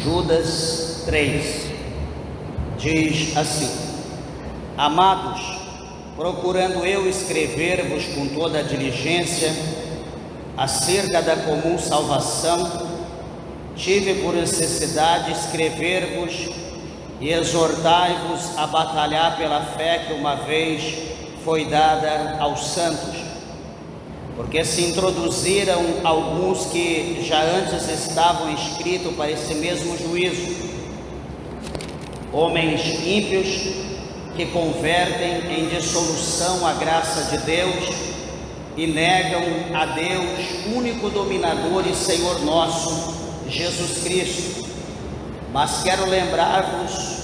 Judas 3, diz assim: Amados, procurando eu escrever-vos com toda a diligência acerca da comum salvação, tive por necessidade escrever-vos e exortai-vos a batalhar pela fé que uma vez foi dada aos santos. Porque se introduziram alguns que já antes estavam inscritos para esse mesmo juízo, homens ímpios que convertem em dissolução a graça de Deus e negam a Deus, único dominador e Senhor nosso, Jesus Cristo. Mas quero lembrar-vos,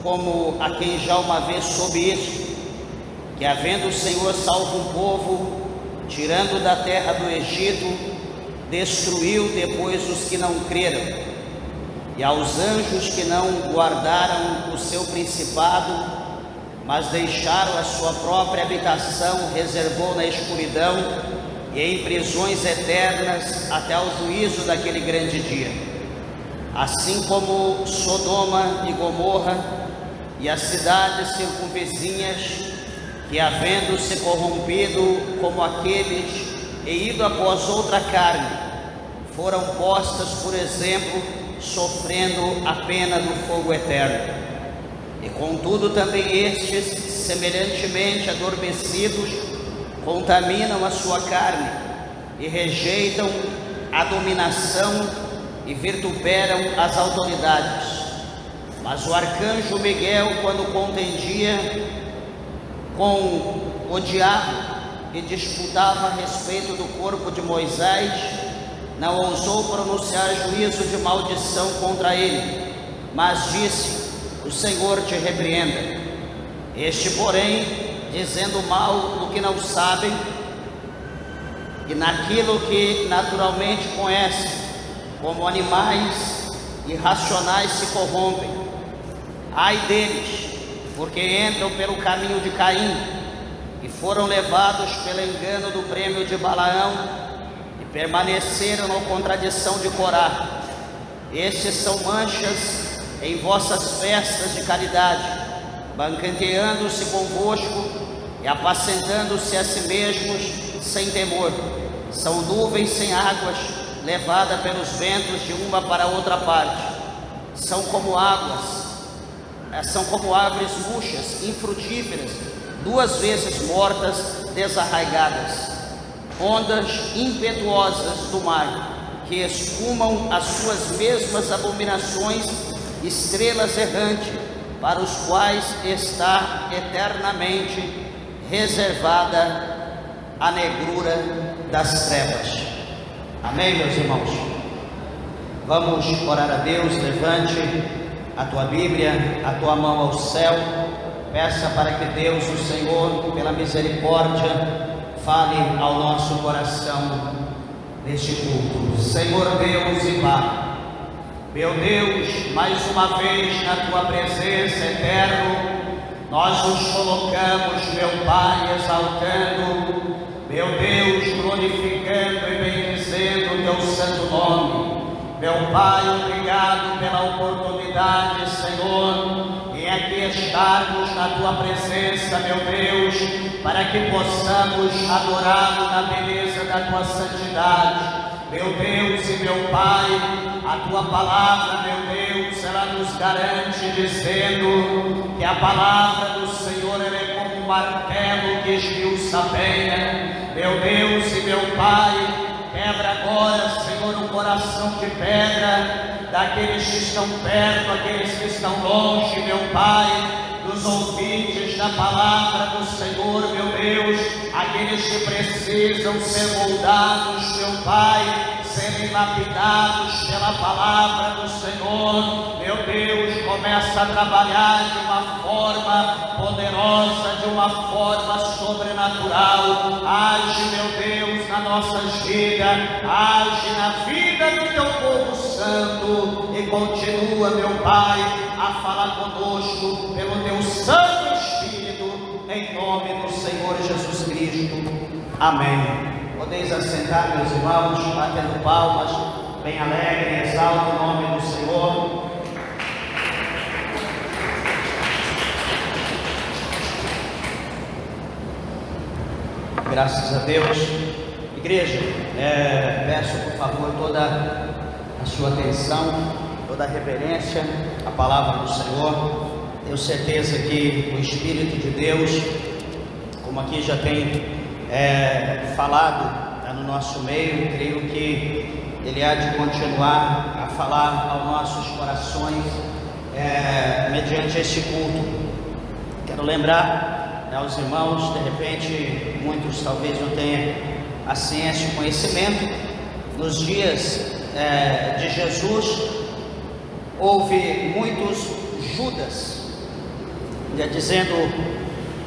como a quem já uma vez soube isso, que havendo o Senhor salvo um povo, tirando da terra do Egito, destruiu depois os que não creram, e aos anjos que não guardaram o seu principado, mas deixaram a sua própria habitação, reservou na escuridão e em prisões eternas até o juízo daquele grande dia. Assim como Sodoma e Gomorra e as cidades circunvizinhas, que havendo se corrompido como aqueles e ido após outra carne, foram postas por exemplo, sofrendo a pena do fogo eterno. E contudo também estes, semelhantemente adormecidos, contaminam a sua carne e rejeitam a dominação e vituperam as autoridades. Mas o arcanjo Miguel, quando contendia com o diabo e disputava a respeito do corpo de Moisés, não ousou pronunciar juízo de maldição contra ele, mas disse: o Senhor te repreenda. Este, porém, dizendo mal do que não sabem e naquilo que naturalmente conhecem, como animais irracionais se corrompem. Ai deles, porque entram pelo caminho de Caim e foram levados pelo engano do prêmio de Balaão e permaneceram na contradição de Corá. Estes são manchas em vossas festas de caridade, banqueteando-se convosco e apacentando-se a si mesmos sem temor. São nuvens sem águas, levadas pelos ventos de uma para outra parte. São como árvores murchas, infrutíferas, 2 vezes mortas, desarraigadas. Ondas impetuosas do mar, que espumam as suas mesmas abominações, estrelas errantes, para os quais está eternamente reservada a negrura das trevas. Amém, meus irmãos? Vamos orar a Deus. Levante a tua Bíblia, a tua mão ao céu, peça para que Deus, o Senhor, pela misericórdia, fale ao nosso coração neste culto. Senhor Deus e Pai, meu Deus, mais uma vez na tua presença, eterno, nós nos colocamos, meu Pai, exaltando, meu Deus, glorificando e bendizendo o teu santo nome. Meu Pai, obrigado pela oportunidade, Senhor, em aqui estarmos na tua presença, meu Deus, para que possamos adorá-lo na beleza da tua santidade. Meu Deus e meu Pai, a tua palavra, meu Deus, ela nos garante dizendo que a palavra do Senhor ela é como um martelo que esmiuça a penha. Meu Deus e meu Pai, quebra agora, Senhor, um coração de pedra daqueles que estão perto, aqueles que estão longe, meu Pai, dos ouvintes da palavra do Senhor, meu Deus, aqueles que precisam ser moldados, meu Pai, serem lapidados pela palavra do Senhor. Meu Deus, começa a trabalhar de uma forma poderosa, de uma forma sobrenatural. Age, meu Deus, nas nossas vidas, age na vida do teu povo santo e continua, meu Pai, a falar conosco pelo teu Santo Espírito, em nome do Senhor Jesus Cristo. Amém. Podeis assentar, meus irmãos, batendo palmas bem alegre, exalta o nome do Senhor. Graças a Deus. Igreja, peço por favor toda a sua atenção, toda a reverência à palavra do Senhor. Tenho certeza que o Espírito de Deus, como aqui já tem falado no nosso meio, creio que Ele há de continuar a falar aos nossos corações mediante este culto. Quero lembrar aos irmãos, de repente muitos talvez não tenham a ciência e o conhecimento, nos dias de Jesus houve muitos Judas, dizendo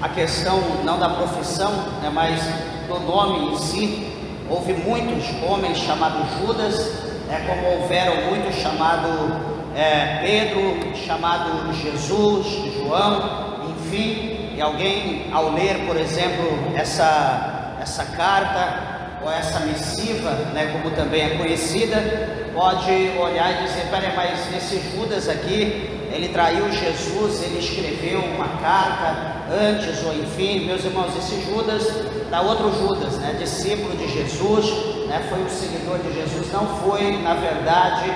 a questão não da profissão, mas do nome em si. Houve muitos homens chamados Judas, como houveram muitos chamados Pedro, chamado Jesus, João, enfim. E alguém, ao ler, por exemplo, essa carta ou essa missiva, como também é conhecida, pode olhar e dizer: peraí, mas esse Judas aqui, ele traiu Jesus, ele escreveu uma carta antes, ou enfim. Meus irmãos, esse Judas, da outro Judas, discípulo de Jesus, foi um seguidor de Jesus, não foi, na verdade,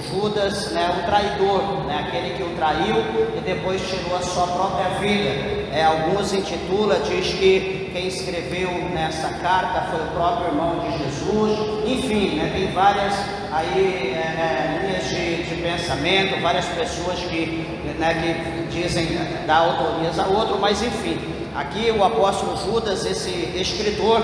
Judas, o traidor, aquele que o traiu e depois tirou a sua própria vida. Alguns intitula, diz que quem escreveu nessa carta foi o próprio irmão de Jesus. Enfim, tem várias aí linhas de pensamento, várias pessoas que dizem dar autorias a outro, mas enfim, aqui o apóstolo Judas, esse escritor,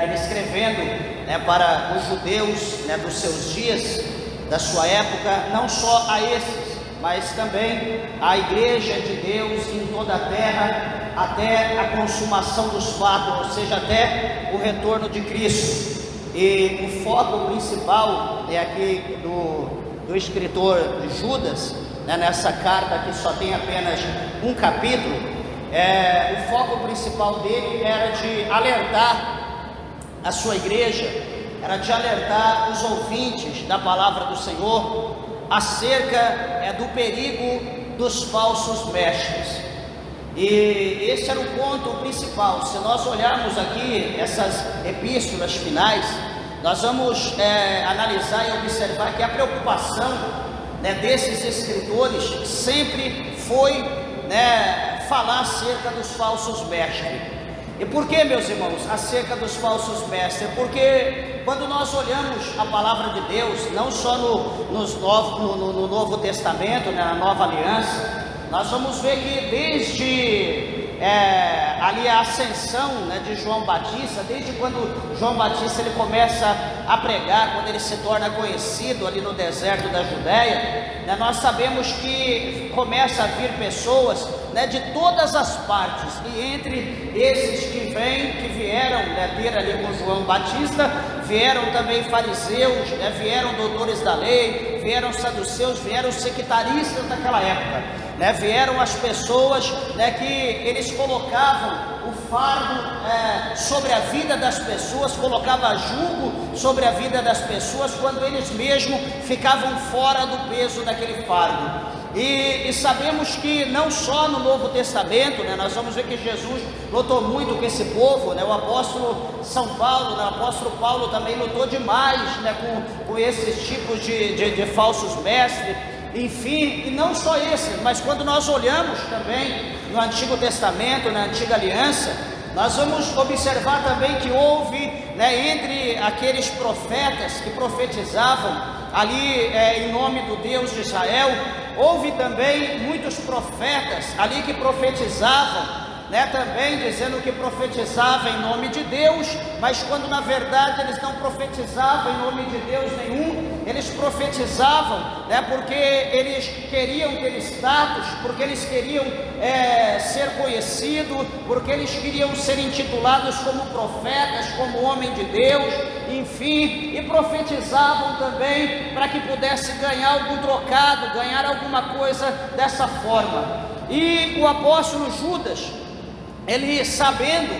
ele escrevendo para os judeus dos seus dias, da sua época, não só a esses, mas também a igreja de Deus em toda a terra, até a consumação dos fatos, ou seja, até o retorno de Cristo. E o foco principal aqui do escritor de Judas, nessa carta que só tem apenas um capítulo, o foco principal dele era de alertar a sua igreja, era de alertar os ouvintes da palavra do Senhor acerca do perigo dos falsos mestres. E esse era o ponto principal. Se nós olharmos aqui essas epístolas finais, nós vamos analisar e observar que a preocupação desses escritores sempre foi falar acerca dos falsos mestres. E por que, meus irmãos, acerca dos falsos mestres? Porque quando nós olhamos a palavra de Deus, não só no Novo Testamento, na Nova Aliança, nós vamos ver que desde ali a ascensão de João Batista, desde quando João Batista ele começa a pregar, quando ele se torna conhecido ali no deserto da Judéia, nós sabemos que começa a vir pessoas de todas as partes, e entre esses que vieram ter ali com João Batista, vieram também fariseus, vieram doutores da lei, vieram saduceus, vieram sectaristas daquela época, vieram as pessoas que eles colocavam o fardo sobre a vida das pessoas, colocavam jugo sobre a vida das pessoas, quando eles mesmos ficavam fora do peso daquele fardo. E sabemos que não só no Novo Testamento, nós vamos ver que Jesus lutou muito com esse povo, o apóstolo São Paulo, o apóstolo Paulo também lutou demais com esses tipos de falsos mestres, enfim, e não só esses, mas quando nós olhamos também no Antigo Testamento, na Antiga Aliança, nós vamos observar também que houve, entre aqueles profetas que profetizavam ali em nome do Deus de Israel, houve também muitos profetas ali que profetizavam, também dizendo que profetizavam em nome de Deus, mas quando na verdade eles não profetizavam em nome de Deus nenhum, eles profetizavam, porque eles queriam ter status, porque eles queriam ser conhecidos, porque eles queriam ser intitulados como profetas, como homem de Deus, enfim, e profetizavam também para que pudesse ganhar algum trocado, ganhar alguma coisa dessa forma. E o apóstolo Judas, ele sabendo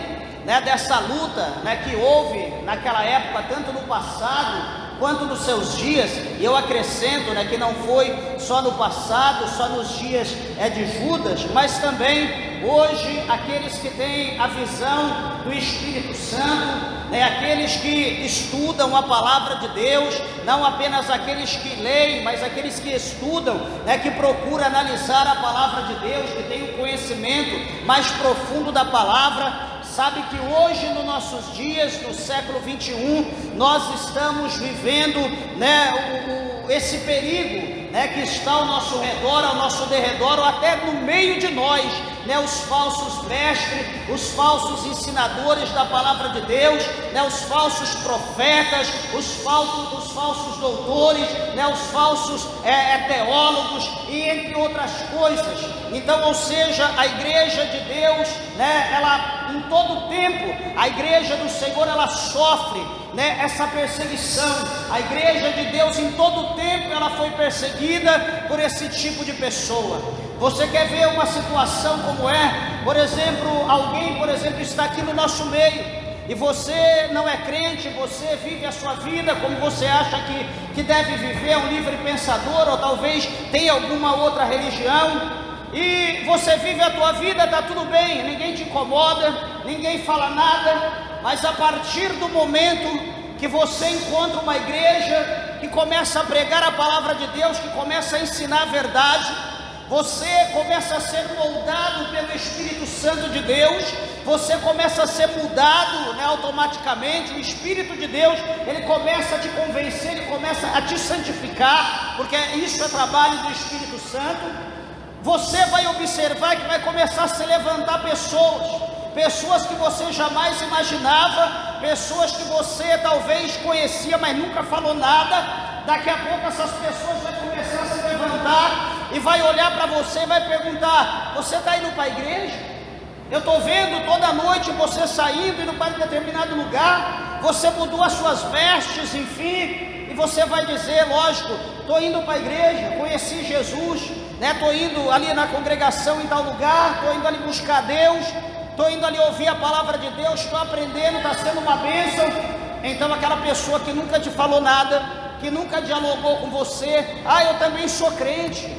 dessa luta que houve naquela época, tanto no passado quanto nos seus dias. E eu acrescento, né, que não foi só no passado, só nos dias de Judas, mas também hoje aqueles que têm a visão do Espírito Santo, né, aqueles que estudam a palavra de Deus, não apenas aqueles que leem, mas aqueles que estudam, né, que procuram analisar a palavra de Deus, que tem um conhecimento mais profundo da palavra. Sabe que hoje, nos nossos dias, no século 21, nós estamos vivendo, né, esse perigo, né, que está ao nosso redor, ao nosso derredor, ou até no meio de nós, né, os falsos mestres, os falsos ensinadores da palavra de Deus, né, os falsos profetas, os falsos doutores, né, os falsos teólogos e entre outras coisas. Então, ou seja, a igreja de Deus, né, ela em todo tempo, a igreja do Senhor, ela sofre, né, essa perseguição. A igreja de Deus em todo tempo, ela foi perseguida por esse tipo de pessoa. Você quer ver uma situação como é? Por exemplo, alguém, está aqui no nosso meio, e você não é crente, você vive a sua vida como você acha que deve viver, é um livre pensador, ou talvez tenha alguma outra religião, e você vive a tua vida, está tudo bem, ninguém te incomoda, ninguém fala nada, mas a partir do momento que você encontra uma igreja que começa a pregar a palavra de Deus, que começa a ensinar a verdade, você começa a ser moldado pelo Espírito Santo de Deus, você começa a ser mudado, né, automaticamente. O Espírito de Deus, ele começa a te convencer, ele começa a te santificar, porque isso é trabalho do Espírito Santo. Você vai observar que vai começar a se levantar pessoas que você jamais imaginava, pessoas que você talvez conhecia, mas nunca falou nada. Daqui a pouco essas pessoas vão começar a se levantar e vai olhar para você e vai perguntar: você está indo para a igreja? Eu estou vendo toda noite você saindo, indo para determinado lugar, você mudou as suas vestes, enfim, e você vai dizer, lógico, estou indo para a igreja, conheci Jesus, né? Estou indo ali na congregação em tal lugar, estou indo ali buscar Deus, estou indo ali ouvir a palavra de Deus, estou aprendendo, está sendo uma bênção. Então aquela pessoa que nunca te falou nada, que nunca dialogou com você: ah, eu também sou crente,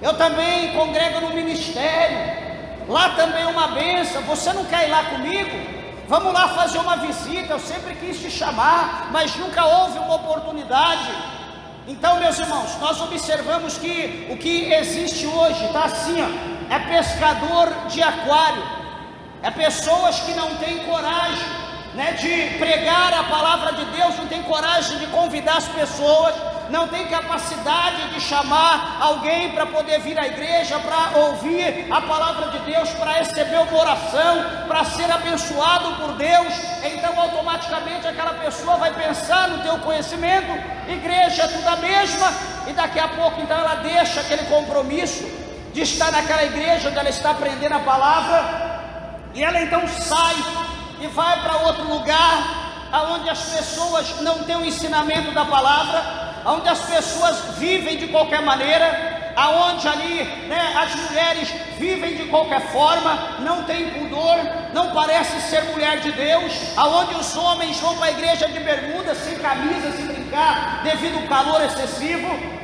eu também congrego no ministério, lá também é uma bênção, você não quer ir lá comigo? Vamos lá fazer uma visita, eu sempre quis te chamar, mas nunca houve uma oportunidade. Então, meus irmãos, nós observamos que o que existe hoje está assim, ó, é pescador de aquário, é pessoas que não têm coragem, né, de pregar a palavra de Deus, não tem coragem de convidar as pessoas, não tem capacidade de chamar alguém para poder vir à igreja, para ouvir a palavra de Deus, para receber uma oração, para ser abençoado por Deus. Então automaticamente aquela pessoa vai pensar no teu conhecimento, igreja é tudo a mesma, e daqui a pouco então ela deixa aquele compromisso de estar naquela igreja onde ela está aprendendo a palavra, e ela então sai e vai para outro lugar, onde as pessoas não têm o ensinamento da palavra, onde as pessoas vivem de qualquer maneira, aonde ali, né, as mulheres vivem de qualquer forma, não tem pudor, não parece ser mulher de Deus, aonde os homens vão para a igreja de bermuda, sem camisa, sem brincar, devido ao calor excessivo,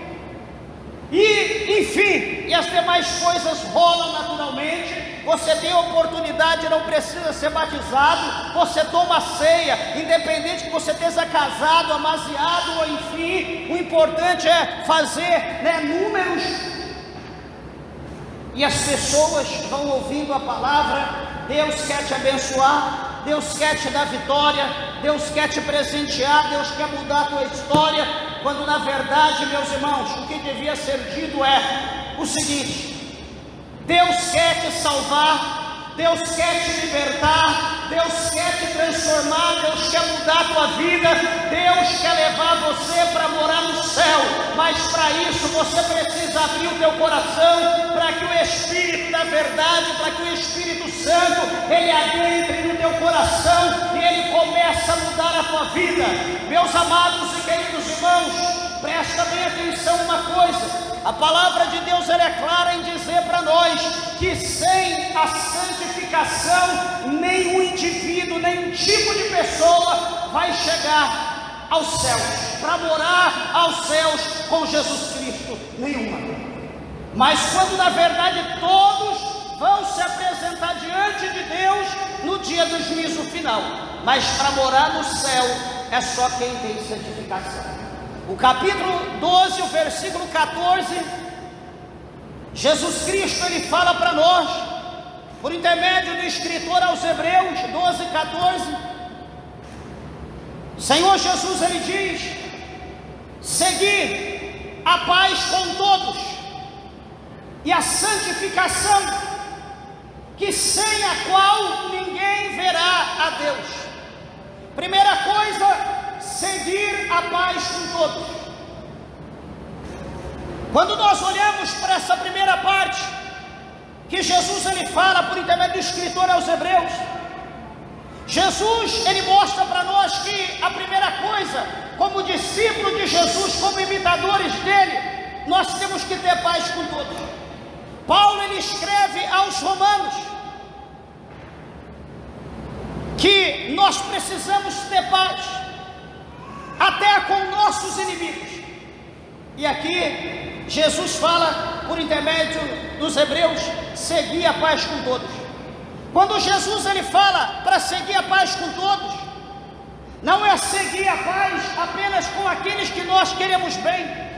e enfim, e as demais coisas rolam naturalmente. Você tem a oportunidade, não precisa ser batizado, você toma ceia, independente que você esteja casado, amaziado ou enfim, o importante é fazer, né, números, e as pessoas vão ouvindo a palavra. Deus quer te abençoar, Deus quer te dar vitória, Deus quer te presentear, Deus quer mudar a tua história, quando na verdade, meus irmãos, o que devia ser dito é o seguinte: Deus quer te salvar, Deus quer te libertar, Deus quer te transformar, Deus quer mudar a tua vida, Deus quer levar você para morar no céu, mas para isso você precisa abrir o teu coração, para que o Espírito da verdade, para que o Espírito Santo, ele adentre no teu coração e ele comece a mudar a tua vida. Meus amados e queridos irmãos, presta bem atenção uma coisa: a palavra de Deus, ela é clara em dizer para nós que sem a santificação, nenhum indivíduo, nenhum tipo de pessoa vai chegar aos céus, para morar aos céus com Jesus Cristo, nenhuma. Mas quando na verdade todos vão se apresentar diante de Deus no dia do juízo final, mas para morar no céu é só quem tem santificação. O capítulo 12, o versículo 14, Jesus Cristo ele fala para nós, por intermédio do escritor aos Hebreus 12, 14, Senhor Jesus ele diz: segui a paz com todos e a santificação, que sem a qual ninguém verá a Deus. Primeira coisa, seguir a paz com todos. Quando nós olhamos para essa primeira parte, que Jesus ele fala por intermédio do escritor aos Hebreus, Jesus ele mostra para nós que a primeira coisa, como discípulo de Jesus, como imitadores dele, nós temos que ter paz com todos. Paulo ele escreve aos Romanos que nós precisamos ter paz até com nossos inimigos. E aqui Jesus fala por intermédio dos Hebreus: seguir a paz com todos. Quando Jesus ele fala para seguir a paz com todos, não é seguir a paz apenas com aqueles que nós queremos bem.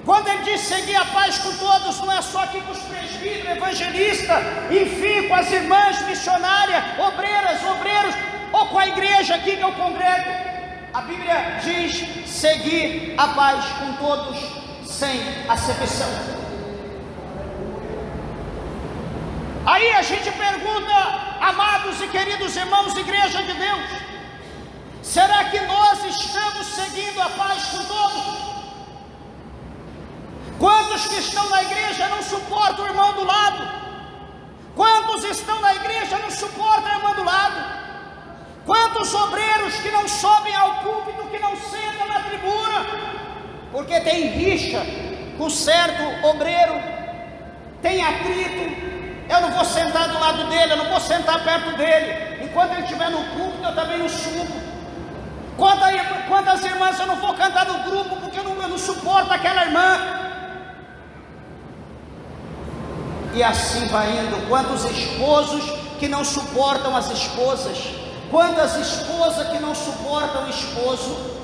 Quando ele diz seguir a paz com todos, não é só aqui com os presbíteros, evangelistas, enfim, com as irmãs missionárias, obreiras, obreiros, ou com a igreja aqui que eu congrego. A Bíblia diz seguir a paz com todos, sem acepção. Aí a gente pergunta, amados e queridos irmãos, igreja de Deus, será que nós estamos seguindo a paz com todos? Quantos que estão na igreja não suportam o irmão do lado? Quantos estão na igreja não suportam a irmã do lado? Quantos obreiros que não sobem ao púlpito, que não sentam na tribuna, porque tem rixa com certo obreiro, tem atrito? Eu não vou sentar do lado dele, eu não vou sentar perto dele. Enquanto ele estiver no púlpito, eu também não subo. Quantas irmãs eu não vou cantar no grupo, porque eu não suporto aquela irmã? E assim vai indo. Quantos esposos que não suportam as esposas? Quantas esposas que não suportam o esposo?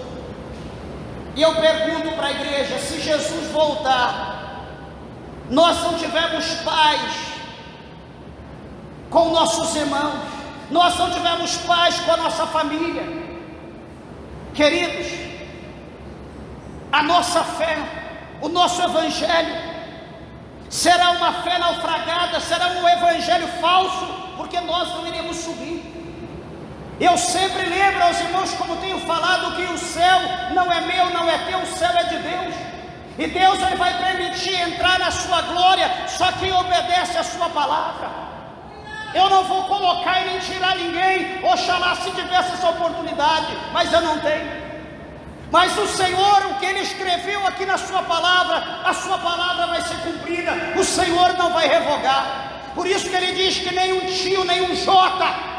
E eu pergunto para a igreja: se Jesus voltar, nós não tivermos paz com nossos irmãos, nós não tivermos paz com a nossa família, queridos, a nossa fé, o nosso evangelho será uma fé naufragada, será um evangelho falso, porque nós não iremos subir. Eu sempre lembro aos irmãos, como tenho falado, que o céu não é meu, não é teu, o céu é de Deus. E Deus ele vai permitir entrar na sua glória só quem obedece a sua palavra. Eu não vou colocar e nem tirar ninguém, oxalá se tivesse essa oportunidade, mas eu não tenho. Mas o Senhor, o que Ele escreveu aqui na sua palavra, a sua palavra vai ser cumprida, o Senhor não vai revogar. Por isso que Ele diz que nem um tio, nem um jota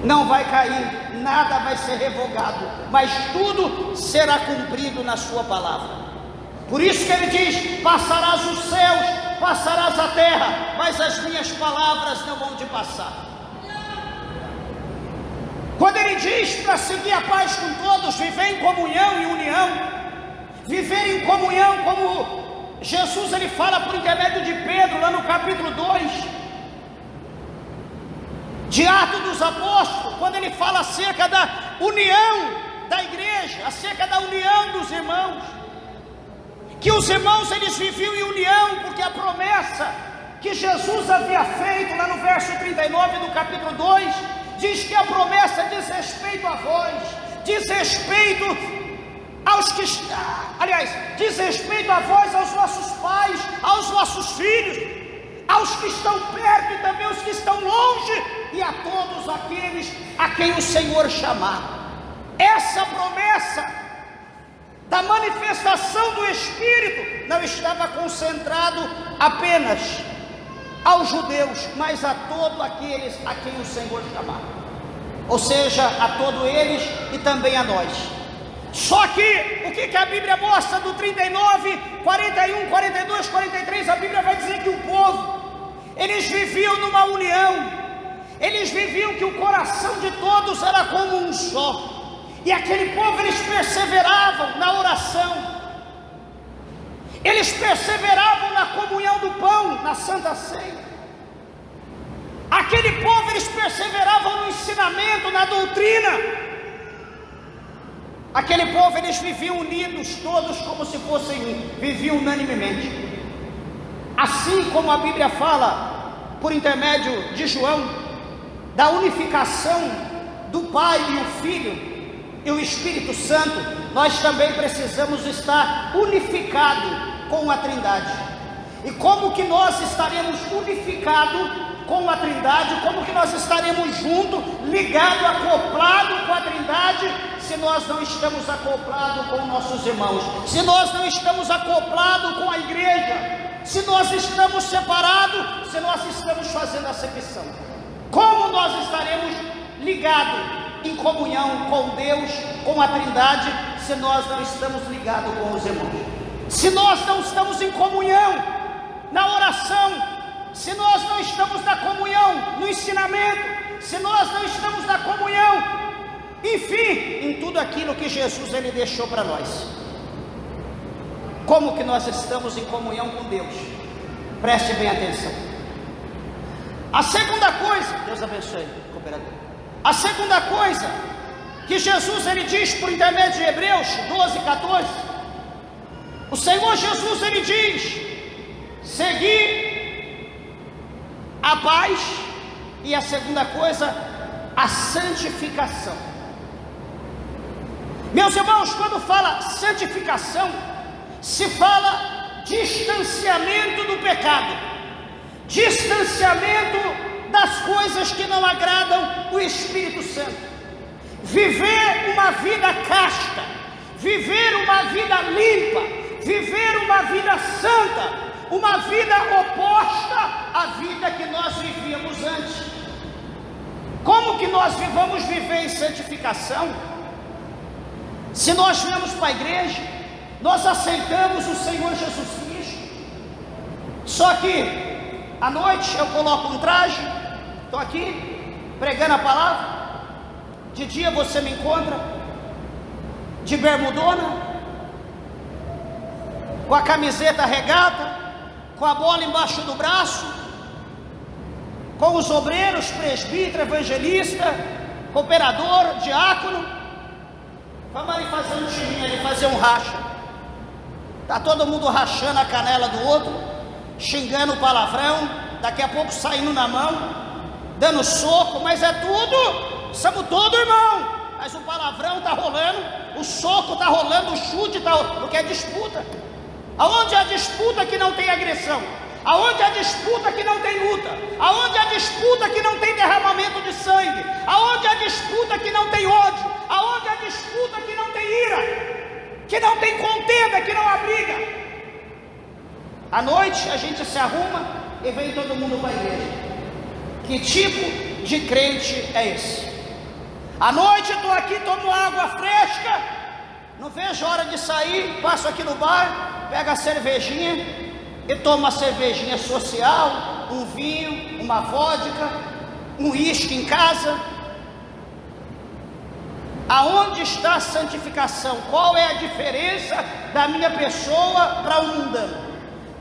não vai cair, nada vai ser revogado, mas tudo será cumprido na sua palavra. Por isso que Ele diz: passarás os céus, passarás a terra, mas as minhas palavras não vão te passar. Quando Ele diz para seguir a paz com todos, viver em comunhão e união, viver em comunhão, como Jesus ele fala por intermédio de Pedro, lá no capítulo 2 de Atos dos Apóstolos, quando ele fala acerca da união da igreja, acerca da união dos irmãos, que os irmãos eles viviam em união, porque a promessa que Jesus havia feito, lá no verso 39 do capítulo 2, diz que a promessa diz respeito a vós, diz respeito aos que, diz respeito a vós, aos nossos pais, aos nossos filhos, aos que estão perto e também aos que estão longe, e a todos aqueles a quem o Senhor chamar. Essa promessa da manifestação do Espírito não estava concentrado apenas aos judeus, mas a todos aqueles a quem o Senhor chamar. ou seja, a todos eles e também a nós. Só que, o que a Bíblia mostra do 39, 41, 42, 43, a Bíblia vai dizer que o povo, eles viviam numa união, eles viviam que o coração de todos era como um só, e aquele povo, eles perseveravam na oração, eles perseveravam na comunhão do pão, na Santa Ceia. Aquele povo, eles perseveravam no ensinamento, na doutrina. Aquele povo, eles viviam unidos, todos como se fossem um, viviam unanimemente. Assim como a Bíblia fala, por intermédio de João, da unificação do Pai e o Filho e o Espírito Santo, nós também precisamos estar unificados com a Trindade. E como que nós estaremos unificados com a Trindade? Como que nós estaremos juntos, ligados, acoplados com a Trindade, se nós não estamos acoplados com nossos irmãos, se nós não estamos acoplados com a igreja, se nós estamos separados, se nós estamos fazendo acepção? Como nós estaremos ligados em comunhão com Deus, com a Trindade, se nós não estamos ligados com os irmãos? Se nós não estamos em comunhão na oração, se nós não estamos na comunhão no ensinamento, se nós não estamos na comunhão, enfim, em tudo aquilo que Jesus ele deixou para nós, como que nós estamos em comunhão com Deus? Preste bem atenção. A segunda coisa, Deus abençoe, cooperador. A segunda coisa que Jesus ele diz por intermédio de Hebreus 12, 14, o Senhor Jesus ele diz: seguir a paz, e a segunda coisa, a santificação. Meus irmãos, quando fala santificação, se fala distanciamento do pecado, distanciamento das coisas que não agradam o Espírito Santo. Viver uma vida casta, viver uma vida limpa, viver uma vida santa, uma vida oposta à vida que nós vivíamos antes. Como que nós vamos viver em santificação? Se nós viemos para a igreja, nós aceitamos o Senhor Jesus Cristo, só que à noite eu coloco um traje, estou aqui pregando a palavra, de dia você me encontra de bermudona, com a camiseta regata, com a bola embaixo do braço, com os obreiros, presbítero, evangelista, cooperador, diácono. Vamos ali fazer um timinho ali, fazer um racha. Está todo mundo rachando a canela do outro, xingando palavrão, daqui a pouco saindo na mão, dando soco, mas é tudo, somos todos irmãos, mas o palavrão está rolando, o soco está rolando, o chute está rolando, porque é disputa. Aonde há disputa que não tem agressão, aonde há disputa que não tem luta, aonde há disputa que não tem derramamento de sangue, aonde há disputa que não tem ódio, aonde há disputa que não tem ira, que não tem contenda, que não há briga. À noite a gente se arruma e vem todo mundo para a igreja. Que tipo de crente é esse? À noite eu estou aqui, tomo água fresca, não vejo a hora de sair, passo aqui no bar, pego a cervejinha e tomo uma cervejinha social, um vinho, uma vodka, um uísque em casa. Aonde está a santificação? Qual é a diferença da minha pessoa para o mundano?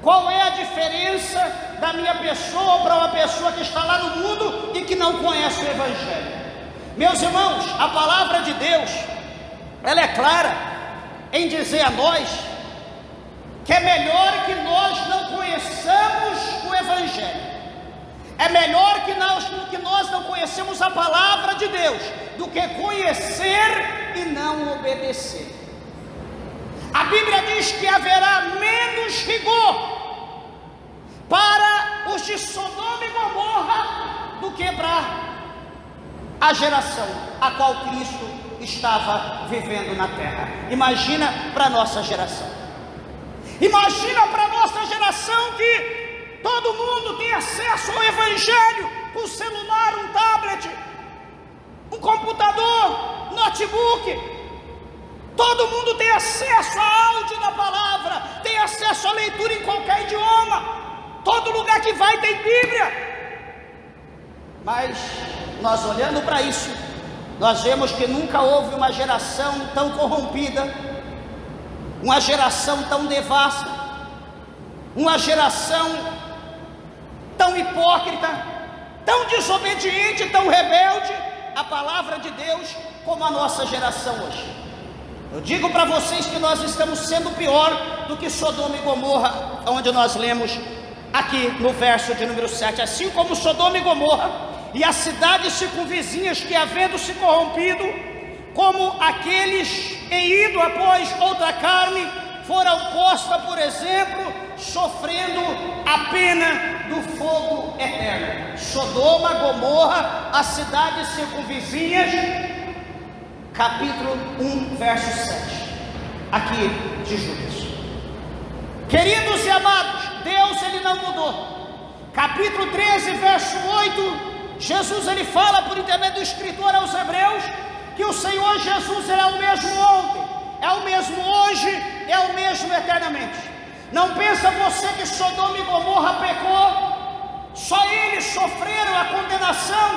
Qual é a diferença da minha pessoa para uma pessoa que está lá no mundo e que não conhece o Evangelho? Meus irmãos, a palavra de Deus, ela é clara em dizer a nós que é melhor que nós não conheçamos o Evangelho. É melhor que nós não conhecemos a palavra de Deus do que conhecer e não obedecer. A Bíblia diz que haverá menos rigor para os de Sodoma e Gomorra do que para a geração a qual Cristo estava vivendo na terra. Imagina para a nossa geração. Imagina para a nossa geração que todo mundo tem acesso ao Evangelho, um celular, um tablet, um computador. notebook. Todo mundo tem acesso a áudio da palavra, tem acesso à leitura em qualquer idioma. Todo lugar que vai tem Bíblia. Mas nós olhando para isso, nós vemos que nunca houve uma geração tão corrompida, uma geração tão devassa, uma geração tão hipócrita, tão desobediente, tão rebelde à palavra de Deus como a nossa geração hoje. Eu digo para vocês que nós estamos sendo pior do que Sodoma e Gomorra, onde nós lemos aqui no verso de número 7. Assim como Sodoma e Gomorra e as cidades circunvizinhas que, havendo se corrompido, como aqueles em ido após outra carne, foram postas, por exemplo, sofrendo a pena do fogo eterno. Sodoma, Gomorra, as cidades circunvizinhas, capítulo 1, verso 7, aqui de Judas. Queridos e amados, Deus ele não mudou. Capítulo 13, verso 8, Jesus ele fala por intermédio do escritor aos Hebreus que o Senhor Jesus é o mesmo ontem, é o mesmo hoje, é o mesmo eternamente. Não pensa você que Sodoma e Gomorra pecou, só eles sofreram a condenação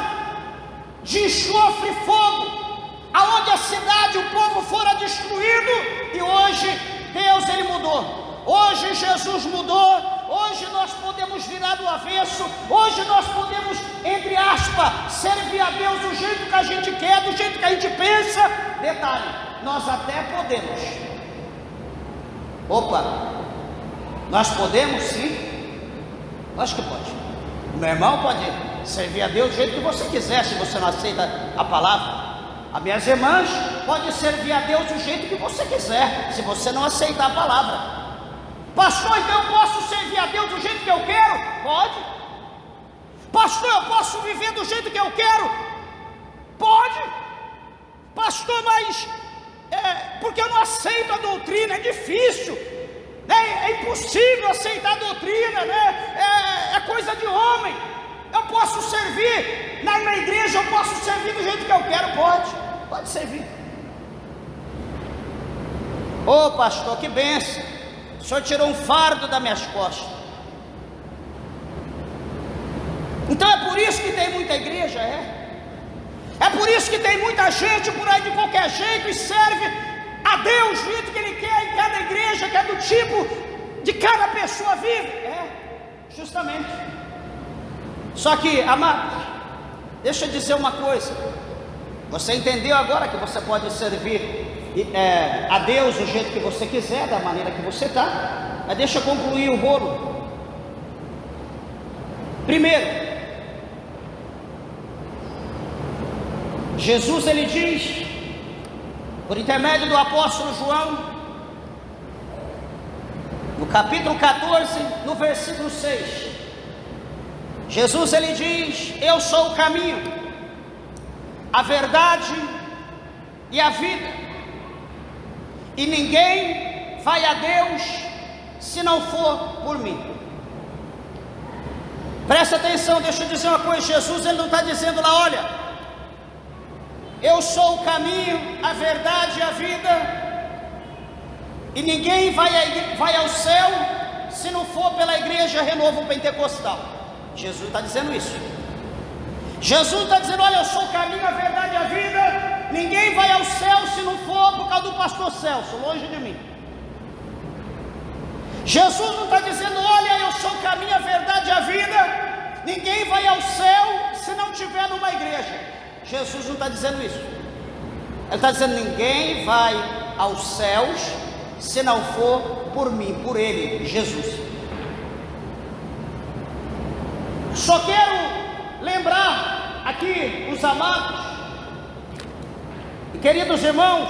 de enxofre e fogo, aonde a cidade, o povo fora destruído, e hoje Deus ele mudou. Hoje Jesus mudou, hoje nós podemos virar do avesso, hoje nós podemos, entre aspas, servir a Deus do jeito que a gente quer, do jeito que a gente pensa. Detalhe, nós até podemos. Opa, nós podemos sim, acho que pode. O meu irmão pode servir a Deus do jeito que você quiser, se você não aceita a palavra. As minhas irmãs podem servir a Deus do jeito que você quiser, se você não aceitar a palavra. Pastor, então eu posso servir a Deus do jeito que eu quero? Pode. Pastor, eu posso viver do jeito que eu quero? Pode. Pastor, mas porque eu não aceito a doutrina, é difícil, né? É impossível aceitar a doutrina, né? É coisa de homem. Eu posso servir na minha igreja, eu posso servir do jeito que eu quero? Pode servir. Ô pastor, que bênção, o senhor tirou um fardo das minhas costas. Então é por isso que tem muita igreja, é por isso que tem muita gente por aí de qualquer jeito e serve a Deus do jeito que Ele quer em cada igreja, que é do tipo de cada pessoa vive. Justamente. Só que, amados, deixa eu dizer uma coisa. Você entendeu agora que você pode servir a Deus do jeito que você quiser, da maneira que você está. Mas deixa eu concluir o bolo. Primeiro, Jesus ele diz, por intermédio do apóstolo João, no capítulo 14, no versículo 6, Jesus ele diz: eu sou o caminho, a verdade e a vida, e ninguém vai a Deus se não for por mim. Presta atenção, deixa eu dizer uma coisa. Jesus ele não está dizendo lá, olha, eu sou o caminho, a verdade e a vida, e ninguém vai ao céu se não for pela igreja Renovo Pentecostal. Jesus está dizendo isso. Jesus está dizendo, olha, eu sou o caminho, a verdade e a vida, ninguém vai ao céu se não for por causa do pastor Celso, longe de mim. Jesus não está dizendo, olha, eu sou o caminho, a verdade e a vida, ninguém vai ao céu se não estiver numa igreja. Jesus não está dizendo isso. Ele está dizendo, ninguém vai aos céus se não for por mim, por Ele, Jesus. Só quero lembrar aqui os amados e queridos irmãos,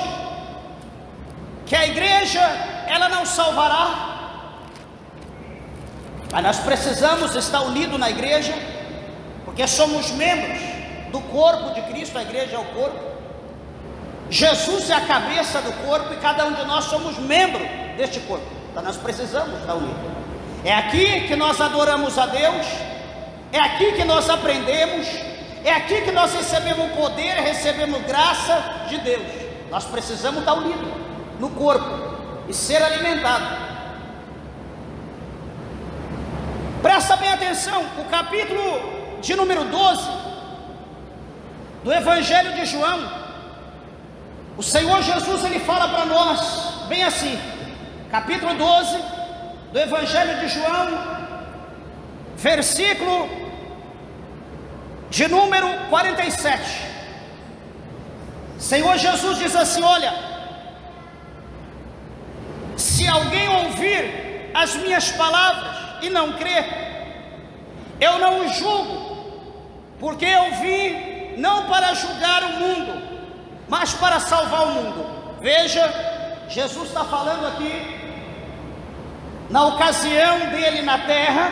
que a igreja ela não salvará, mas nós precisamos estar unidos na igreja, porque somos membros do corpo de Cristo. A igreja é o corpo, Jesus é a cabeça do corpo e cada um de nós somos membro deste corpo. Então nós precisamos estar unidos. É aqui que nós adoramos a Deus, é aqui que nós aprendemos, É aqui que nós recebemos poder, recebemos graça de Deus. Nós precisamos estar unidos no corpo e ser alimentados. Presta bem atenção, o capítulo de número 12 do Evangelho de João, o Senhor Jesus ele fala para nós bem assim, capítulo 12 do Evangelho de João, versículo de número 47. Senhor Jesus diz assim: olha, se alguém ouvir as minhas palavras e não crer, eu não o julgo, porque eu vim não para julgar o mundo, mas para salvar o mundo. Veja, Jesus está falando aqui, na ocasião dele na terra,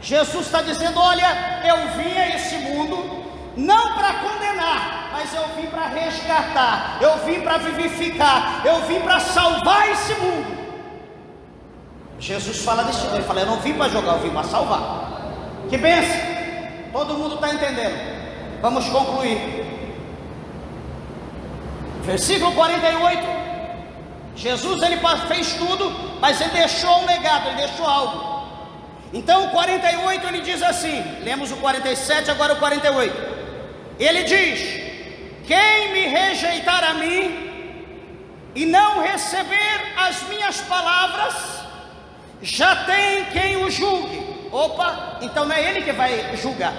Jesus está dizendo: olha, eu vim a esse mundo, não para condenar, mas eu vim para resgatar, eu vim para vivificar, eu vim para salvar esse mundo. Jesus fala desse jeito, ele fala: eu não vim para jogar, eu vim para salvar. Que bênção, todo mundo está entendendo. Vamos concluir. Versículo 48. Jesus ele fez tudo, mas ele deixou um legado, ele deixou algo. Então o 48 ele diz assim, lemos o 47, agora o 48. Ele diz: quem me rejeitar a mim e não receber as minhas palavras, já tem quem o julgue. Opa, então não é ele que vai julgar,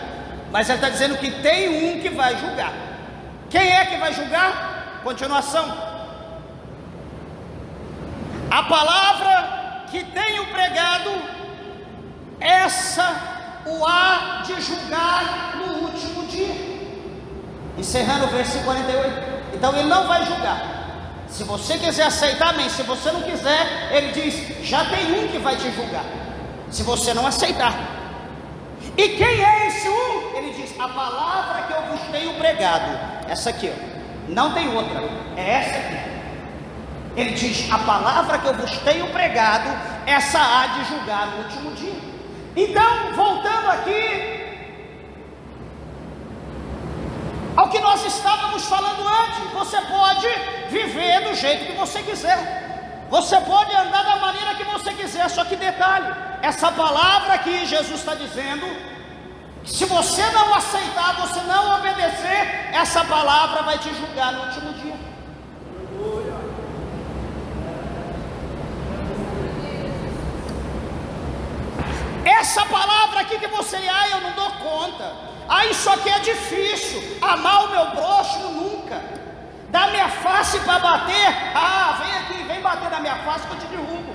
mas ele está dizendo que tem um que vai julgar. Quem é que vai julgar? Continuação: a palavra que tenho pregado, essa o há de julgar no último dia. Encerrando o versículo 48. Então ele não vai julgar. Se você quiser aceitar, amém. Se você não quiser, ele diz: já tem um que vai te julgar, se você não aceitar. E quem é esse um? Ele diz: a palavra que eu vos tenho pregado, essa aqui, ó. Não tem outra, é essa aqui. Ele diz: a palavra que eu vos tenho pregado, essa há de julgar no último dia. Então, voltando aqui ao que nós estávamos falando antes, você pode viver do jeito que você quiser, você pode andar da maneira que você quiser, só que detalhe, essa palavra aqui Jesus está dizendo, se você não aceitar, você não obedecer, essa palavra vai te julgar no último dia. Essa palavra aqui que você, eu não dou conta, isso aqui é difícil, amar o meu próximo nunca, dar minha face para bater, vem aqui, vem bater na minha face que eu te derrubo.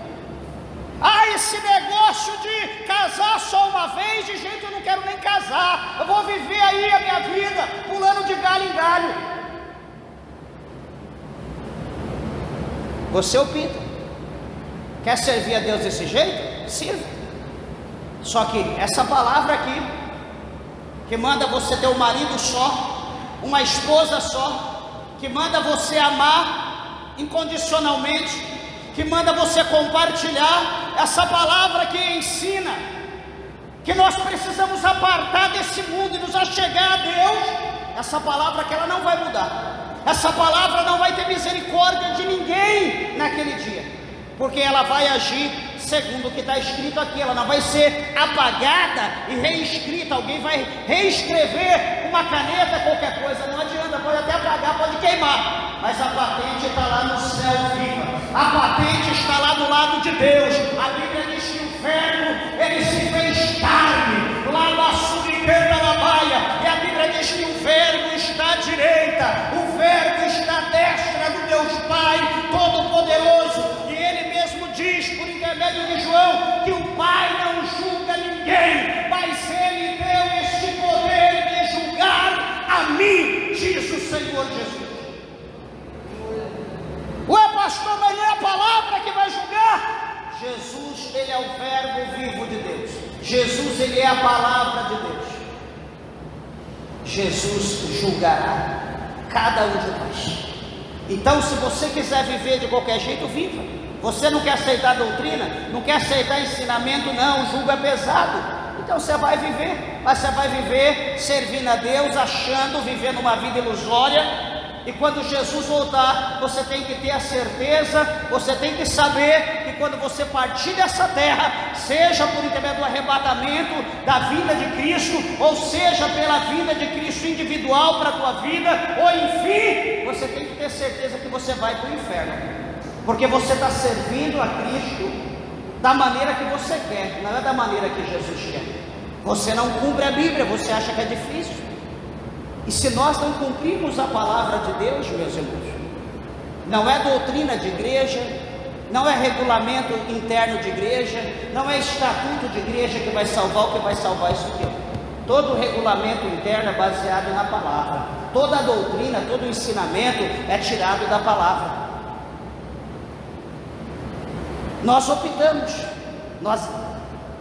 Esse negócio de casar só uma vez, de jeito eu não quero nem casar, eu vou viver aí a minha vida, pulando de galho em galho. Você opta, quer servir a Deus desse jeito? Sirva. Só que essa palavra aqui, que manda você ter um marido só, uma esposa só, que manda você amar incondicionalmente, que manda você compartilhar, essa palavra que ensina que nós precisamos apartar desse mundo e nos achegar a Deus, essa palavra que ela não vai mudar, essa palavra não vai ter misericórdia de ninguém naquele dia, porque ela vai agir segundo o que está escrito aqui, ela não vai ser apagada e reescrita. Alguém vai reescrever uma caneta, qualquer coisa, não adianta, pode até apagar, pode queimar, mas a patente está lá no céu viva, a patente está lá do lado de Deus. A Bíblia diz que o Verbo, ele se fez carne, lá na subicanda da baia, e a Bíblia diz que o Verbo está à direita, o Verbo está à destra do Deus Pai Todo-Poderoso, e ele mesmo diz, por intermédio de João, que o Pai não julga ninguém, mas ele deu este poder de julgar a mim, diz o Senhor Jesus. Ué, pastor, mas não é a palavra que vai julgar? Jesus, ele é o Verbo vivo de Deus. Jesus, ele é a palavra de Deus. Jesus julgará cada um de nós. Então, se você quiser viver de qualquer jeito, viva. Você não quer aceitar doutrina, não quer aceitar ensinamento, não, o jugo é pesado. O Então você vai viver, mas você vai viver servindo a Deus, achando, vivendo uma vida ilusória. E quando Jesus voltar, você tem que ter a certeza, você tem que saber que quando você partir dessa terra, seja por intermédio do arrebatamento da vida de Cristo, ou seja pela vida de Cristo individual para a tua vida, ou enfim, você tem que ter certeza que você vai para o inferno, porque você está servindo a Cristo da maneira que você quer, não é da maneira que Jesus quer. Você não cumpre a Bíblia, você acha que é difícil. E se nós não cumprirmos a palavra de Deus, meus irmãos, não é doutrina de igreja, não é regulamento interno de igreja, não é estatuto de igreja que vai salvar o que vai salvar isso aqui. Todo regulamento interno é baseado na palavra, toda a doutrina, todo o ensinamento é tirado da palavra. Nós optamos,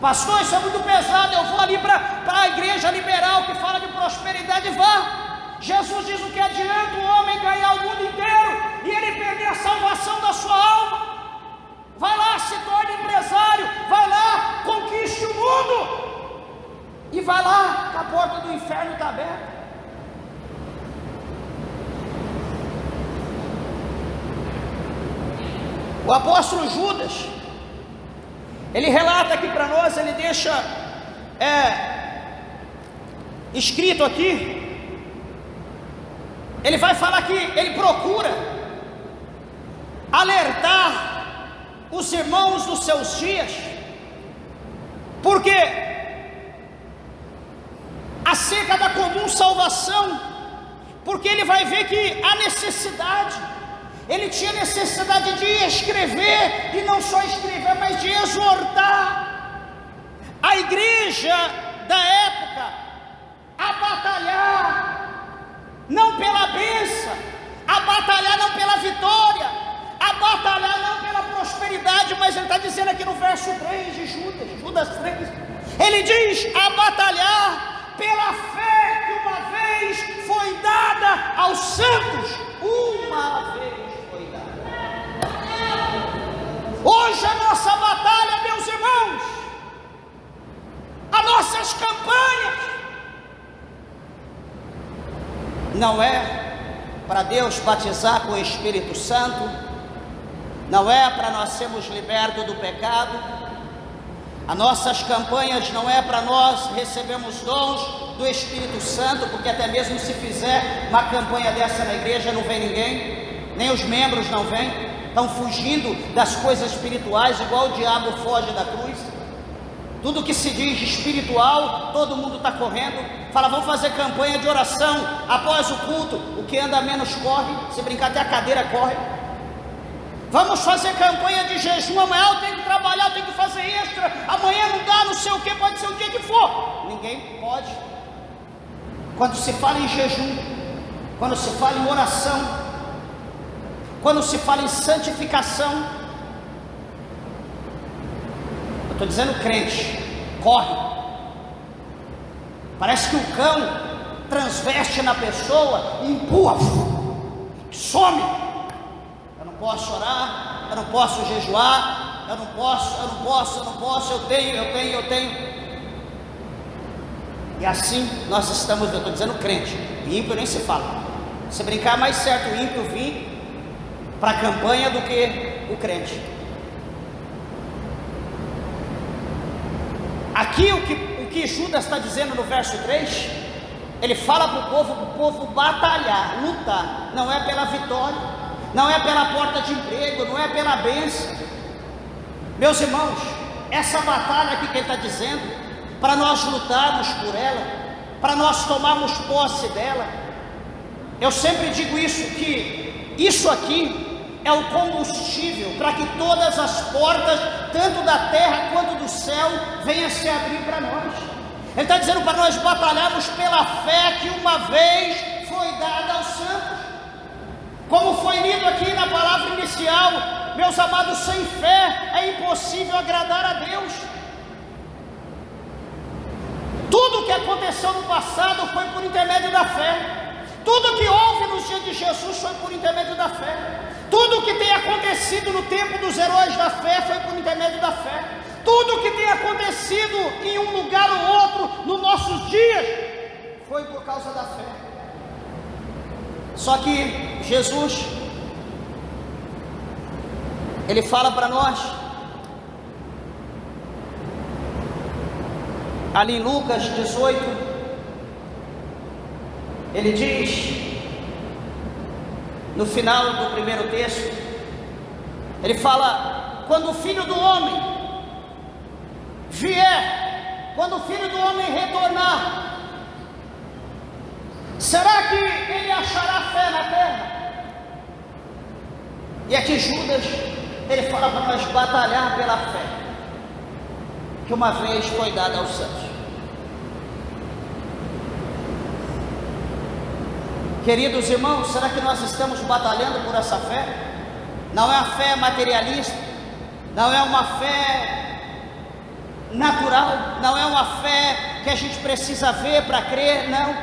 pastor, isso é muito pesado, eu vou ali para a igreja liberal que fala de prosperidade. Vá, Jesus diz: o que adianta o homem ganhar o mundo inteiro e ele perder a salvação da sua alma? Vai lá, se torne empresário, vai lá, conquiste o mundo, e vai lá, que a porta do inferno está aberta. O apóstolo Judas, ele relata aqui para nós, ele deixa escrito aqui, ele vai falar que ele procura alertar os irmãos dos seus dias, porque acerca da comum salvação, porque ele vai ver que há necessidade. Ele tinha necessidade de escrever, e não só escrever, mas de exortar a igreja da época a batalhar, não pela bênção, a batalhar não pela vitória, a batalhar não pela prosperidade, mas ele está dizendo aqui no verso 3 de Judas 3, ele diz: a batalhar pela fé que uma vez foi dada aos santos, uma vez. Hoje a nossa batalha, meus irmãos, as nossas campanhas, não é para Deus batizar com o Espírito Santo, não é para nós sermos libertos do pecado, as nossas campanhas não é para nós recebermos dons do Espírito Santo, porque até mesmo se fizer uma campanha dessa na igreja, não vem ninguém, nem os membros não vêm. Estão fugindo das coisas espirituais, igual o diabo foge da cruz. Tudo que se diz espiritual, todo mundo está correndo. Fala: vamos fazer campanha de oração após o culto, o que anda menos corre, se brincar até a cadeira corre. Vamos fazer campanha de jejum, amanhã eu tenho que trabalhar, eu tenho que fazer extra, amanhã não dá, não sei o que, pode ser o dia que for. Ninguém pode. Quando se fala em jejum, quando se fala em oração, quando se fala em santificação, eu estou dizendo crente, corre. Parece que o cão transveste na pessoa e empurra, some. Eu não posso orar, eu não posso jejuar, eu não posso, eu tenho. E assim nós estamos, eu estou dizendo crente, ímpio nem se fala. Se brincar, mais certo o ímpio vir para a campanha do que o crente. Aqui o que Judas está dizendo no verso 3, ele fala para o povo batalhar, lutar, não é pela vitória, não é pela porta de emprego, não é pela bênção. Meus irmãos, essa batalha aqui que ele está dizendo, para nós lutarmos por ela, para nós tomarmos posse dela, eu sempre digo isso, que isso aqui é o combustível para que todas as portas, tanto da terra quanto do céu, venham se abrir para nós. Ele está dizendo para nós batalharmos pela fé que uma vez foi dada aos santos. Como foi lido aqui na palavra inicial, meus amados, sem fé é impossível agradar a Deus. Tudo o que aconteceu no passado foi por intermédio da fé. Tudo que houve nos dias de Jesus foi por intermédio da fé. Tudo o que tem acontecido no tempo dos heróis da fé foi por intermédio da fé. Tudo que tem acontecido em um lugar ou outro nos nossos dias foi por causa da fé. Só que Jesus, Ele fala para nós, ali em Lucas 18, Ele diz, no final do primeiro texto, Ele fala: quando o Filho do Homem vier, quando o Filho do Homem retornar, será que Ele achará fé na terra? E aqui Judas, ele fala para nós batalhar pela fé que uma vez foi dada aos santos. Queridos irmãos, será que nós estamos batalhando por essa fé? Não é a fé materialista, não é uma fé natural, não é uma fé que a gente precisa ver para crer, não.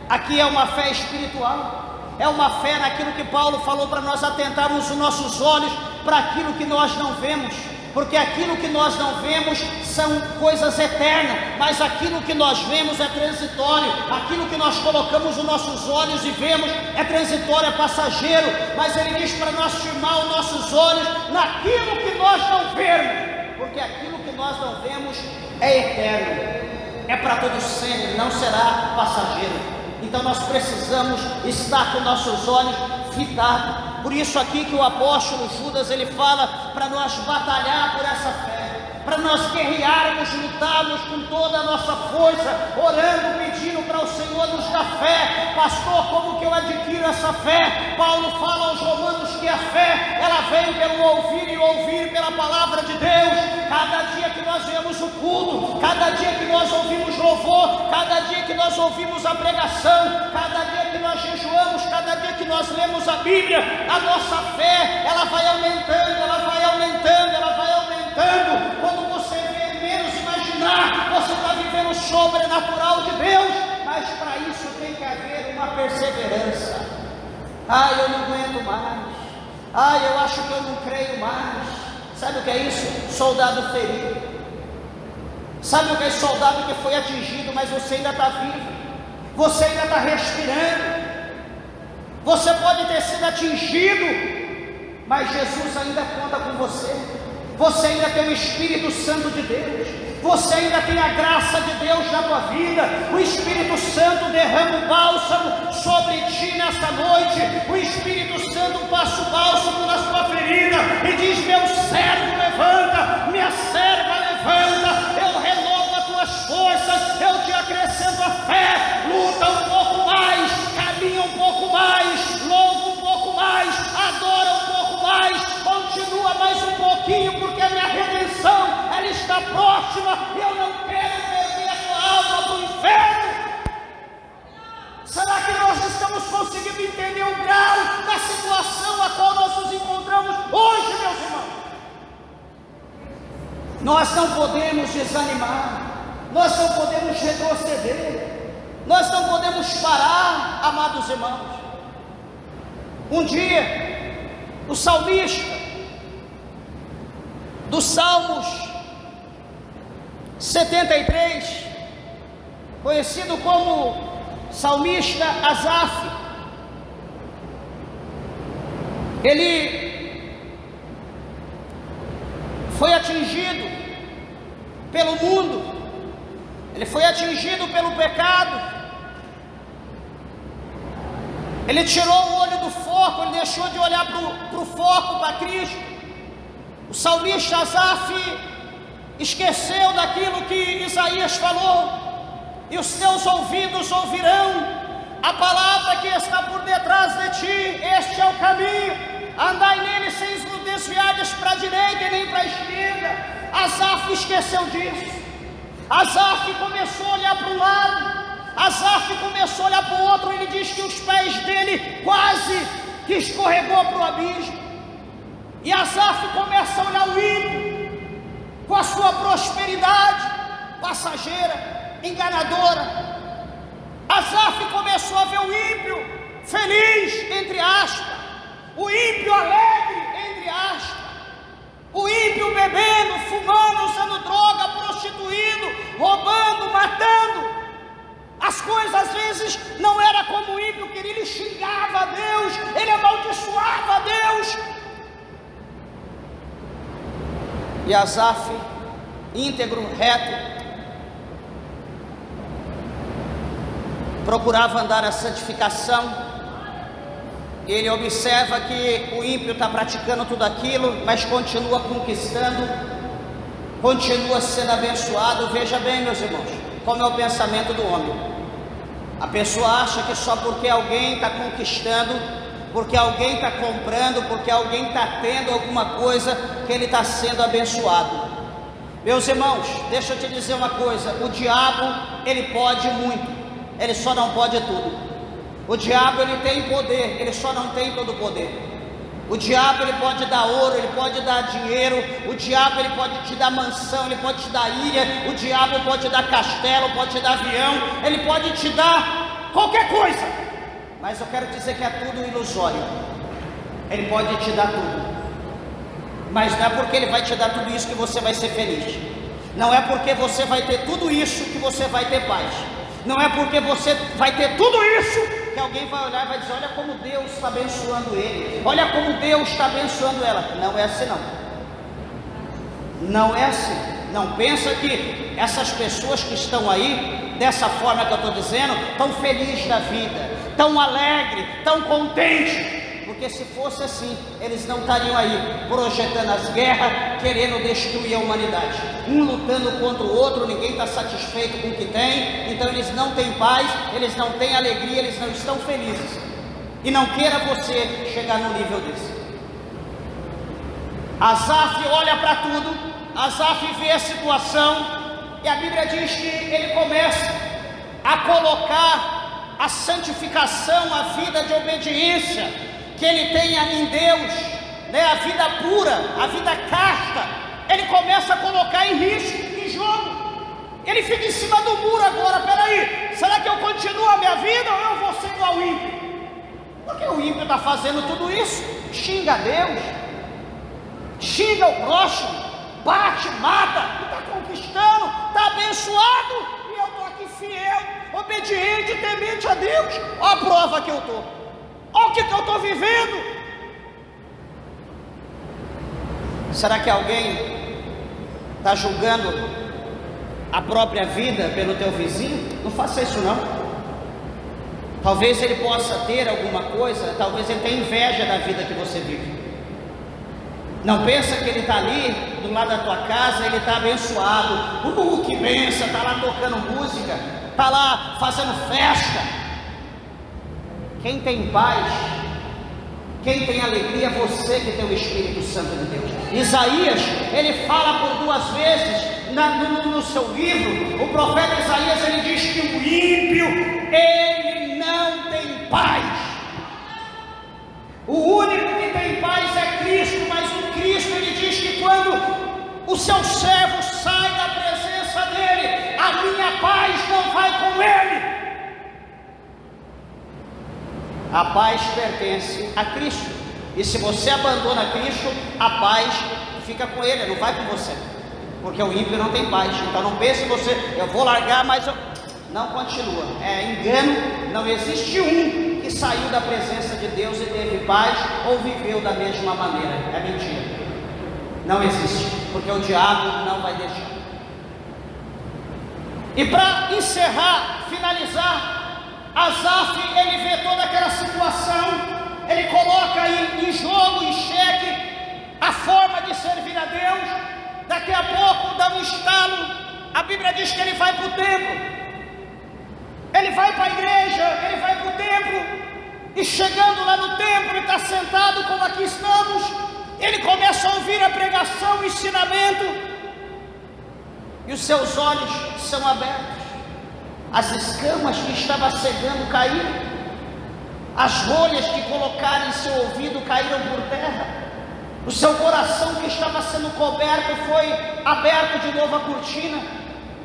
Aqui é uma fé espiritual, é uma fé naquilo que Paulo falou para nós atentarmos os nossos olhos para aquilo que nós não vemos, porque aquilo que nós não vemos são coisas eternas, mas aquilo que nós vemos é transitório, aquilo que nós colocamos os nossos olhos e vemos é transitório, é passageiro, mas ele diz para nós firmar os nossos olhos naquilo que nós não vemos, porque aquilo que nós não vemos é eterno, é para todo sempre, não será passageiro. Então nós precisamos estar com nossos olhos fitados. Por isso aqui que o apóstolo Judas, ele fala para nós batalhar por essa fé, para nós guerrearmos, lutarmos com toda a nossa força, orando, pedindo para o Senhor nos dar fé. Pastor, como que eu adquiro essa fé? Paulo fala aos romanos que a fé, ela vem pelo ouvir e ouvir pela palavra de Deus. Cada dia que nós vemos o culto, cada dia que nós ouvimos louvor, cada dia que nós ouvimos a pregação, cada dia que nós jejuamos, cada dia que nós lemos a Bíblia, a nossa fé, ela vai aumentando, ela vai aumentando, ela vai aumentando. Quando você vê menos imaginar, você está vivendo o sobrenatural de Deus, mas para isso tem que haver uma perseverança. Eu não aguento mais, eu acho que eu não creio mais. Sabe o que é isso? Soldado ferido. Sabe o que é soldado que foi atingido, mas você ainda está vivo, você ainda está respirando. Você pode ter sido atingido, mas Jesus ainda conta com você. Você ainda tem o Espírito Santo de Deus, você ainda tem a graça de Deus na tua vida. O Espírito Santo derrama o bálsamo sobre ti nesta noite. O Espírito Santo passa o bálsamo na sua ferida e diz: meu servo levanta, minha serva levanta, eu renovo as tuas forças, eu te acrescento a fé. Luta um pouco mais, caminha um pouco mais, louva um pouco mais, adora um pouco mais, continua mais um pouquinho, porque a minha redenção, ela está próxima. Eu não quero perder a tua alma para o inferno. Será que nós estamos conseguindo entender o grau da situação a qual nós nos encontramos hoje, meus irmãos? Nós não podemos desanimar, nós não podemos retroceder, nós não podemos parar, amados irmãos. Um dia, o salmista dos Salmos 73, conhecido como salmista Asaf, ele foi atingido pelo mundo, ele foi atingido pelo pecado, ele tirou o olho do foco, ele deixou de olhar para o foco, para Cristo. O salmista Asaf esqueceu daquilo que Isaías falou: e os teus ouvidos ouvirão a palavra que está por detrás de ti, este é o caminho, andai nele sem vos desviardes para a direita e nem para a esquerda. Asaf esqueceu disso. Asaf começou a olhar para um lado, Asaf começou a olhar para o outro. Ele diz que os pés dele quase que escorregou para o abismo. E Asaf começa a olhar o ímpio com a sua prosperidade passageira, enganadora. Asaf começou a ver o ímpio feliz, entre aspas, o ímpio alegre, entre aspas. O ímpio bebendo, fumando, usando droga, prostituindo, roubando, matando. As coisas às vezes não era como o ímpio queria, ele xingava a Deus, ele amaldiçoava a Deus. E Asaf, íntegro, reto, procurava andar a santificação. Ele observa que o ímpio está praticando tudo aquilo, mas continua conquistando, continua sendo abençoado. Veja bem, meus irmãos, como é o pensamento do homem. A pessoa acha que só porque alguém está conquistando, porque alguém está comprando, porque alguém está tendo alguma coisa, que ele está sendo abençoado. Meus irmãos, deixa eu te dizer uma coisa: o diabo, ele pode muito, ele só não pode tudo. O diabo, ele tem poder, ele só não tem todo o poder. O diabo, ele pode dar ouro, ele pode dar dinheiro. O diabo, ele pode te dar mansão, ele pode te dar ilha. O diabo pode te dar castelo, pode te dar avião, ele pode te dar qualquer coisa. Mas eu quero dizer que é tudo ilusório. Ele pode te dar tudo, mas não é porque ele vai te dar tudo isso que você vai ser feliz. Não é porque você vai ter tudo isso que você vai ter paz. Não é porque você vai ter tudo isso que alguém vai olhar e vai dizer: olha como Deus está abençoando ele, olha como Deus está abençoando ela. Não é assim não. Não é assim. Não pensa que essas pessoas que estão aí, dessa forma que eu estou dizendo, estão felizes da vida, tão alegre, tão contente. Porque se fosse assim, eles não estariam aí projetando as guerras, querendo destruir a humanidade, um lutando contra o outro, ninguém está satisfeito com o que tem. Então eles não têm paz, eles não têm alegria, eles não estão felizes. E não queira você chegar no nível desse. Asaf olha para tudo, Asaf vê a situação, e a Bíblia diz que ele começa a colocar a santificação, a vida de obediência que ele tenha em Deus, né, a vida pura, a vida casta, ele começa a colocar em risco, em jogo. Ele fica em cima do muro agora: peraí, será que eu continuo a minha vida ou eu vou ser igual ao ímpio? Porque o ímpio está fazendo tudo isso, xinga a Deus, xinga o próximo, bate, mata, está conquistando, está abençoado, e eu estou aqui fiel, obediente, temente a Deus. Olha a prova que eu estou. Olha o que eu estou vivendo. Será que alguém está julgando a própria vida pelo teu vizinho? Não faça isso não. Talvez ele possa ter alguma coisa, talvez ele tenha inveja da vida que você vive. Não pensa que ele está ali do lado da tua casa, ele está abençoado, que benção, está lá tocando música, está lá fazendo festa. Quem tem paz, quem tem alegria, é você que tem o Espírito Santo de Deus. Isaías, ele fala por 2 vezes no seu livro, o profeta Isaías, ele diz que o ímpio, ele não tem paz. O único que tem paz é Cristo, mas o Cristo, ele diz que quando o seu servo sai da presença dele, a minha paz não vai com ele. A paz pertence a Cristo, e se você abandona Cristo, a paz fica com ele, não vai com você, porque o ímpio não tem paz. Então não pense você: eu vou largar, mas eu... não, continua. É engano. Não existe um que saiu da presença de Deus e teve paz ou viveu da mesma maneira. É mentira. Não existe, porque o diabo não vai deixar. E para encerrar, finalizar, Asaf, ele vê toda aquela situação, ele coloca em jogo, em xeque, a forma de servir a Deus. Daqui a pouco dá um estalo, a Bíblia diz que ele vai para o templo, ele vai para a igreja, ele vai para o templo, e chegando lá no templo, ele está sentado como aqui estamos, ele começa a ouvir a pregação, o ensinamento, e os seus olhos são abertos. As escamas que estavam cegando caíram, as rolhas que colocaram em seu ouvido caíram por terra, o seu coração que estava sendo coberto foi aberto de novo a cortina.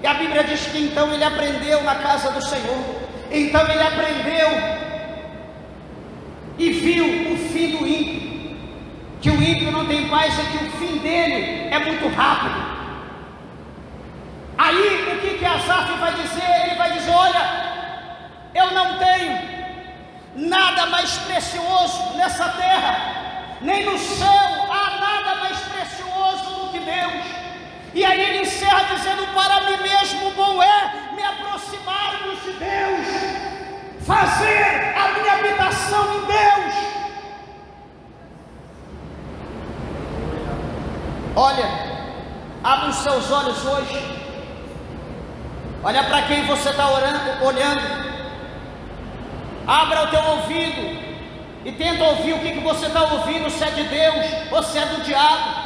E a Bíblia diz que então ele aprendeu na casa do Senhor. Então ele aprendeu e viu o fim do ímpio. que o ímpio não tem paz é que o fim dele é muito rápido. Aí o que Asaf vai dizer? Ele vai dizer: olha, eu não tenho nada mais precioso nessa terra, nem no céu há nada mais precioso do que Deus. E aí ele encerra dizendo: para mim mesmo bom é me aproximar-nos de Deus, fazer a minha habitação em Deus. Olha, abre os seus olhos hoje, olha para quem você está olhando, abra o teu ouvido e tenta ouvir o que você está ouvindo, se é de Deus ou se é do diabo.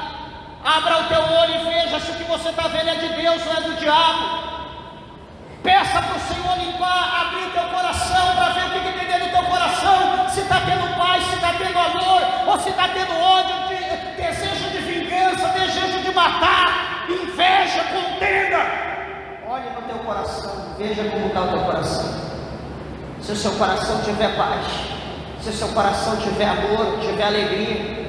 Abra o teu olho e veja se o que você está vendo é de Deus ou é do diabo. Peça para o Senhor limpar, abrir o teu coração para ver o que tem dentro do teu coração, se está tendo paz, se está tendo amor, ou se está tendo ódio, desejo de vingança, desejo de matar, inveja, contenda. Olhe no teu coração, veja como está o teu coração. Se o seu coração tiver paz, se o seu coração tiver amor, tiver alegria,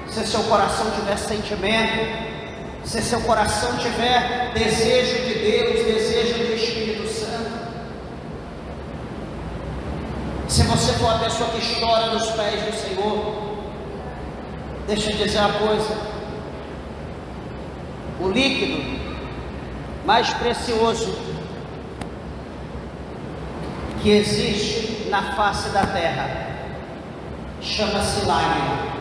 se o seu coração tiver sentimento, se seu coração tiver desejo de Deus, desejo do Espírito Santo, se você for a pessoa que chora nos pés do Senhor, deixa eu dizer uma coisa: o líquido mais precioso que existe na face da terra chama-se lágrima.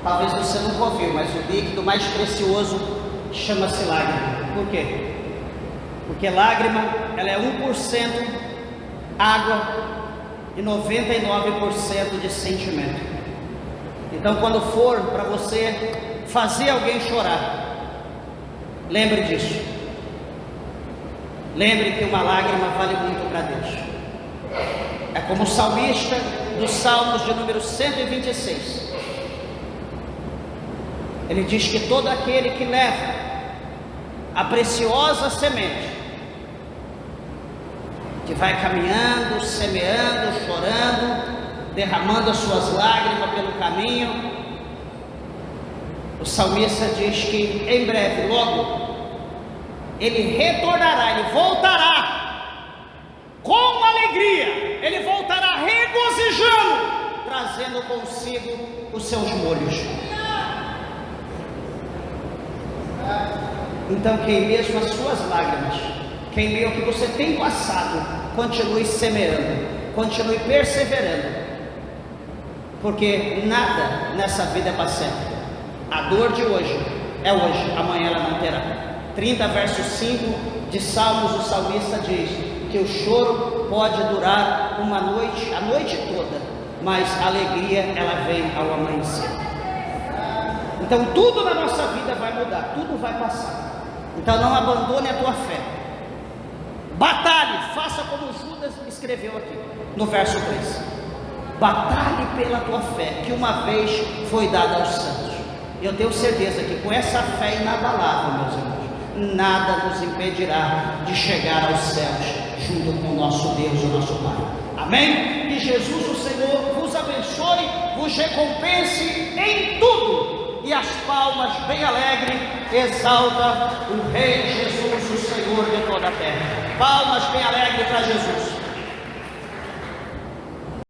Talvez você nunca ouviu, mas o líquido mais precioso chama-se lágrima. Por quê? Porque lágrima, ela é 1% água e 99% de sentimento. Então, quando for para você fazer alguém chorar, lembre disso. Lembre que uma lágrima vale muito para Deus. É como o salmista dos Salmos de número 126. Ele diz que todo aquele que leva a preciosa semente, que vai caminhando, semeando, chorando, derramando as suas lágrimas pelo caminho, o salmista diz que em breve, logo, ele retornará, ele voltará com alegria, ele voltará regozijando, trazendo consigo os seus molhos. Então, queime mesmo as suas lágrimas, queime o que você tem passado, continue semeando, continue perseverando, porque nada nessa vida é para sempre. A dor de hoje é hoje, amanhã ela não terá. 30 verso 5 de Salmos, o salmista diz que o choro pode durar uma noite, a noite toda, mas a alegria ela vem ao amanhecer. Então tudo na nossa vida vai mudar, tudo vai passar. Então não abandone a tua fé, batalhe, faça como Judas escreveu aqui no verso 3, batalhe pela tua fé, que uma vez foi dada aos santos. Eu tenho certeza que com essa fé inabalável, meus irmãos, nada nos impedirá de chegar aos céus, junto com o nosso Deus, o nosso Pai. Amém? Que Jesus, o Senhor, vos abençoe, vos recompense em tudo. E as palmas bem alegres exalta o Rei Jesus, o Senhor de toda a terra. Palmas bem alegres para Jesus.